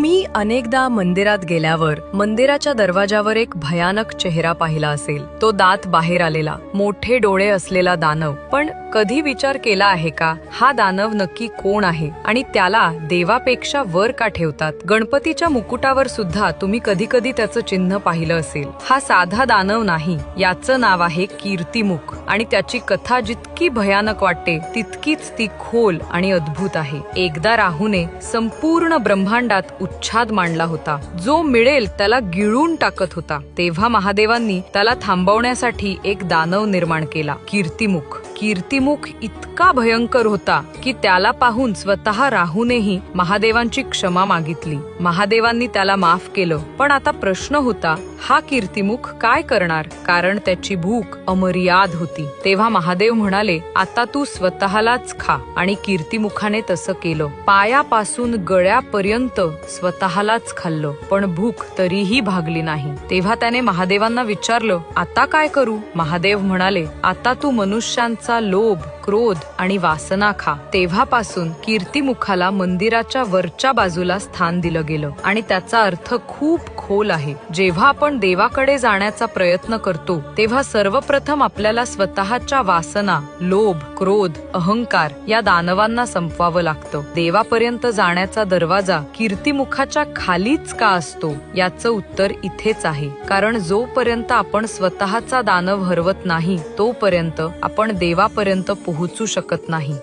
तुम्ही अनेकदा मंदिरात गेल्यावर मंदिराच्या दरवाजावर एक भयानक चेहरा पाहिला असेल. तो दात बाहेर आलेला, मोठे डोळे असलेला दानव. पण कधी विचार केला आहे का, हा दानव नक्की कोण आहे आणि त्याला देवापेक्षा वर का ठेवतात? गणपतीच्या मुकुटावर सुद्धा तुम्ही कधी कधी त्याचं चिन्ह पाहिलं असेल. हा साधा दानव नाही, याचं नाव आहे कीर्तिमुख आणि त्याची कथा जितकी भयानक वाटते तितकीच ती खोल आणि अद्भुत आहे. एकदा राहूने संपूर्ण ब्रह्मांडात उच्छाद मांडला होता, जो मिळेल त्याला गिळून टाकत होता. तेव्हा महादेवांनी त्याला थांबवण्यासाठी एक दानव निर्माण केला, कीर्तिमुख. कीर्तिमुख इतका भयंकर होता की त्याला पाहून स्वतः राहूनेही महादेवांची क्षमा मागितली. महादेवांनी त्याला माफ केलं. पण आता प्रश्न होता, हा कीर्तिमुख काय करणार? कारण त्याची भूक अमर्याद होती. तेव्हा महादेव म्हणाले, आता तू स्वतःलाच खा. आणि कीर्तिमुखाने तसं केलं. पायापासून गळ्यापर्यंत स्वतःलाच खाल्लं, पण भूक तरीही भागली नाही. तेव्हा त्याने महादेवांना विचारलं, आता काय करू? महादेव म्हणाले, आता तू मनुष्यांचा लोभ, क्रोध आणि वासना खा. तेव्हापासून कीर्तिमुखाला मंदिराच्या वरच्या बाजूला स्थान दिलं गेलं आणि त्याचा अर्थ खूप खोल आहे. जेव्हा आपण देवाकडे जाण्याचा प्रयत्न करतो तेव्हा सर्वप्रथम आपल्याला स्वतःच्या वासना, लोभ, क्रोध, अहंकार या दानवांना संपवावं लागतं. देवापर्यंत जाण्याचा दरवाजा कीर्तिमुखाच्या खालीच का असतो? याचं उत्तर इथेच आहे. कारण जोपर्यंत आपण स्वतःचा दानव हरवत नाही तोपर्यंत आपण देवापर्यंत पोहोचू शकत नाही.